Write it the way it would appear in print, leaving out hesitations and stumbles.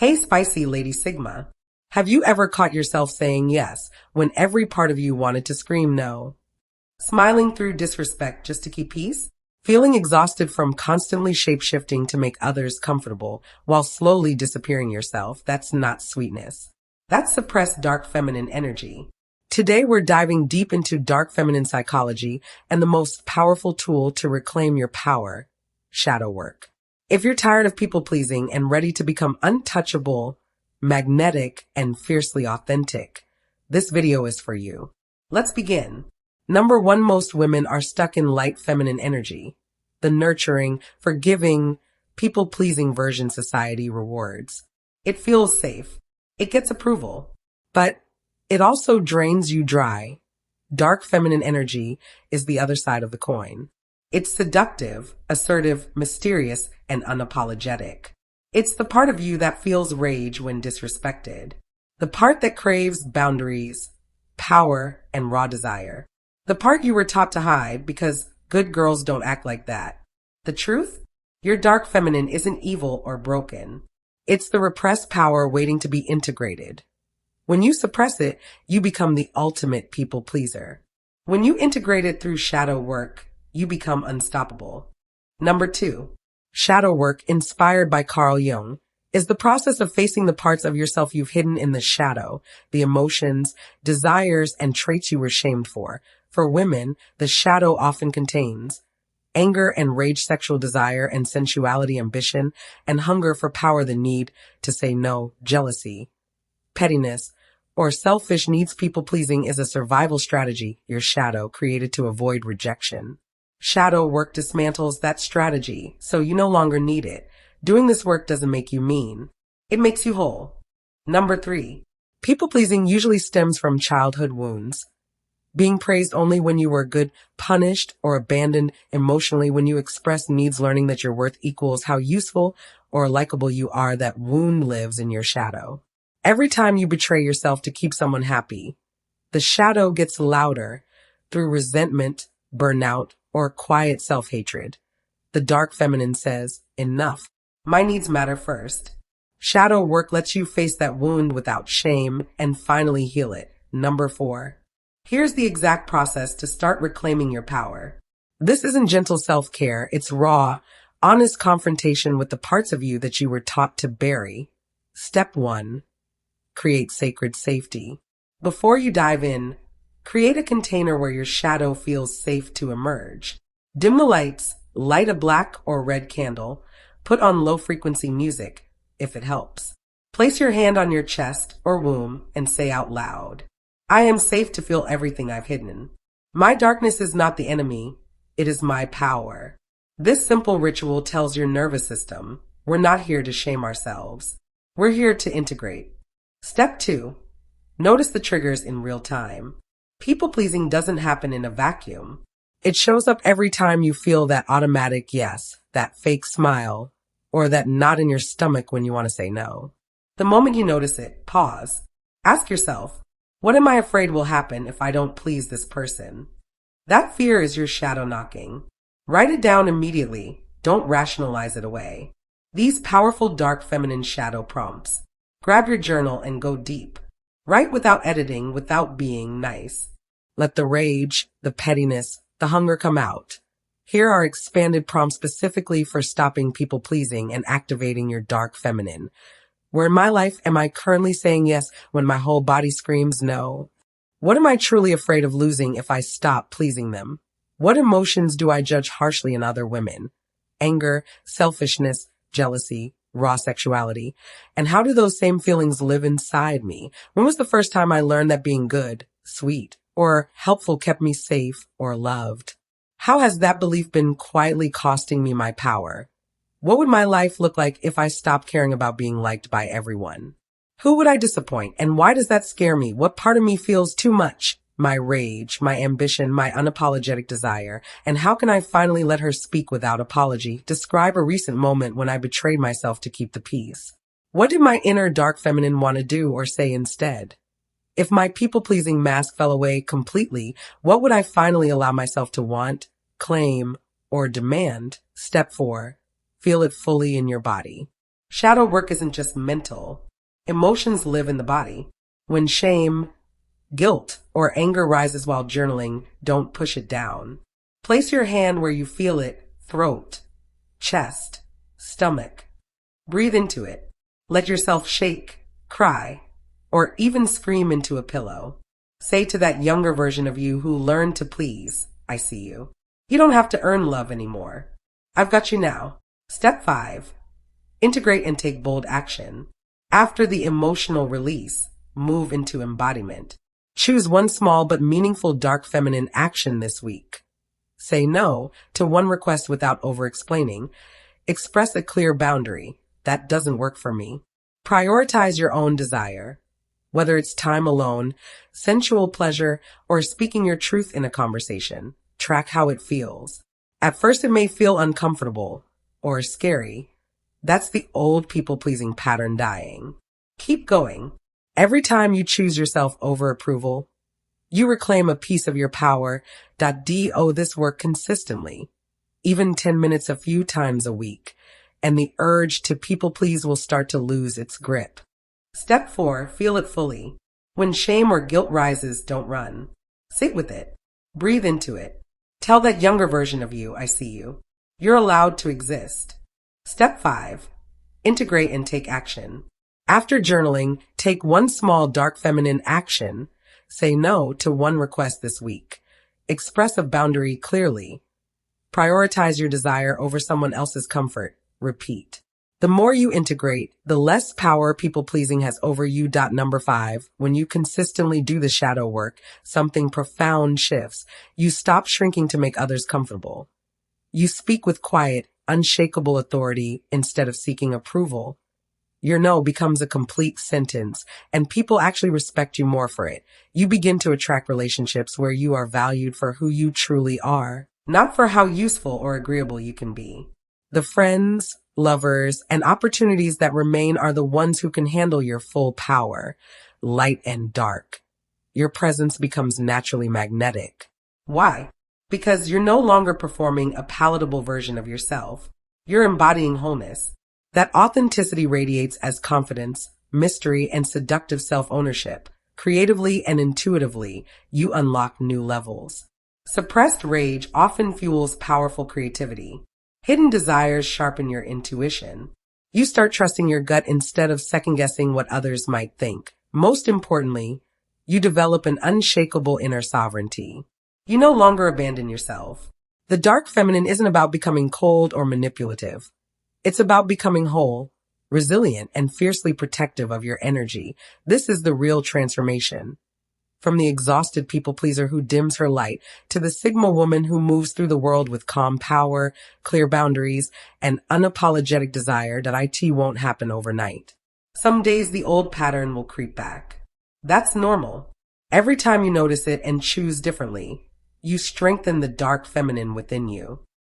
Hey, SpicyLady-Sigma. Have you ever caught yourself saying yes when every part of you wanted to scream no? Smiling through disrespect just to keep peace? Feeling exhausted from constantly shape-shifting to make others comfortable while slowly disappearing yourself? That's not sweetness. That's suppressed dark feminine energy. Today we're diving deep into dark feminine psychology and the most powerful tool to reclaim your power, shadow work. If you're tired of people-pleasing and ready to become untouchable, magnetic, and fiercely authentic, this video is for you. Let's begin. Number 1, most women are stuck in light feminine energy, the nurturing, forgiving, people-pleasing version society rewards. It feels safe. It gets approval. But it also drains you dry. Dark feminine energy is the other side of the coin. It's seductive, assertive, mysterious, and unapologetic. It's the part of you that feels rage when disrespected. The part that craves boundaries, power, and raw desire. The part you were taught to hide because good girls don't act like that. The truth? Your dark feminine isn't evil or broken. It's the repressed power waiting to be integrated. When you suppress it, you become the ultimate people pleaser. When you integrate it through shadow work, you become unstoppable. Number 2, shadow work, inspired by Carl Jung, is the process of facing the parts of yourself you've hidden in the shadow, the emotions, desires, and traits you were shamed for. For women, the shadow often contains anger and rage, sexual desire and sensuality, ambition, and hunger for power, the need to say no, jealousy, pettiness, or selfish needs. People-pleasing is a survival strategy, your shadow, created to avoid rejection. Shadow work dismantles that strategy, so you no longer need it. Doing this work doesn't make you mean. It makes you whole. Number 3, people-pleasing usually stems from childhood wounds. Being praised only when you were good, punished, or abandoned emotionally when you express needs, learning that your worth equals how useful or likable you are. That wound lives in your shadow. Every time you betray yourself to keep someone happy, the shadow gets louder through resentment, burnout, or quiet self-hatred. The dark feminine says, enough. My needs matter first. Shadow work lets you face that wound without shame and finally heal it. Number 4. Here's the exact process to start reclaiming your power. This isn't gentle self-care. It's raw, honest confrontation with the parts of you that you were taught to bury. Step 1. Create sacred safety. Before you dive in, create a container where your shadow feels safe to emerge. Dim the lights, light a black or red candle, put on low-frequency music, if it helps. Place your hand on your chest or womb and say out loud, I am safe to feel everything I've hidden. My darkness is not the enemy, it is my power. This simple ritual tells your nervous system, we're not here to shame ourselves. We're here to integrate. Step 2. Notice the triggers in real time. People-pleasing doesn't happen in a vacuum. It shows up every time you feel that automatic yes, that fake smile, or that knot in your stomach when you want to say no. The moment you notice it, pause. Ask yourself, what am I afraid will happen if I don't please this person? That fear is your shadow knocking. Write it down immediately. Don't rationalize it away. These powerful dark feminine shadow prompts. Grab your journal and go deep. Write without editing, without being nice. Let the rage, the pettiness, the hunger come out. Here are expanded prompts specifically for stopping people-pleasing and activating your dark feminine. Where in my life am I currently saying yes when my whole body screams no? What am I truly afraid of losing if I stop pleasing them? What emotions do I judge harshly in other women? Anger, selfishness, jealousy, raw sexuality. And how do those same feelings live inside me? When was the first time I learned that being good, sweet, or helpful kept me safe or loved? How has that belief been quietly costing me my power? What would my life look like if I stopped caring about being liked by everyone? Who would I disappoint, and why does that scare me? What part of me feels too much? My rage, my ambition, my unapologetic desire, and how can I finally let her speak without apology? Describe a recent moment when I betrayed myself to keep the peace. What did my inner dark feminine want to do or say instead? If my people-pleasing mask fell away completely, what would I finally allow myself to want, claim, or demand? Step 4. Feel it fully in your body. Shadow work isn't just mental. Emotions live in the body. When shame, guilt, or anger rises while journaling, don't push it down. Place your hand where you feel it, throat, chest, stomach. Breathe into it. Let yourself shake, cry, or even scream into a pillow. Say to that younger version of you who learned to please, I see you. You don't have to earn love anymore. I've got you now. Step 5. Integrate and take bold action. After the emotional release, move into embodiment. Choose one small but meaningful dark feminine action this week. Say no to one request without over-explaining. Express a clear boundary. That doesn't work for me. Prioritize your own desire. Whether it's time alone, sensual pleasure, or speaking your truth in a conversation, track how it feels. At first it may feel uncomfortable or scary. That's the old people-pleasing pattern dying. Keep going. Every time you choose yourself over approval, you reclaim a piece of your power. Do this work consistently, even 10 minutes a few times a week, and the urge to people-please will start to lose its grip. Step 4, feel it fully. When shame or guilt rises, don't run. Sit with it. Breathe into it. Tell that younger version of you, I see you. You're allowed to exist. Step 5, integrate and take action. After journaling, take one small dark feminine action. Say no to one request this week. Express a boundary clearly. Prioritize your desire over someone else's comfort. Repeat. The more you integrate, the less power people-pleasing has over you. Number 5, when you consistently do the shadow work, something profound shifts. You stop shrinking to make others comfortable. You speak with quiet, unshakable authority instead of seeking approval. Your no becomes a complete sentence, and people actually respect you more for it. You begin to attract relationships where you are valued for who you truly are, not for how useful or agreeable you can be. The friends, lovers, and opportunities that remain are the ones who can handle your full power, light and dark. Your presence becomes naturally magnetic. Why? Because you're no longer performing a palatable version of yourself. You're embodying wholeness. That authenticity radiates as confidence, mystery, and seductive self-ownership. Creatively and intuitively, you unlock new levels. Suppressed rage often fuels powerful creativity. Hidden desires sharpen your intuition. You start trusting your gut instead of second-guessing what others might think. Most importantly, you develop an unshakable inner sovereignty. You no longer abandon yourself. The dark feminine isn't about becoming cold or manipulative. It's about becoming whole, resilient, and fiercely protective of your energy. This is the real transformation. From the exhausted people-pleaser who dims her light to the Sigma woman who moves through the world with calm power, clear boundaries, and unapologetic desire. It won't happen overnight. Some days the old pattern will creep back. That's normal. Every time you notice it and choose differently, you strengthen the dark feminine within you.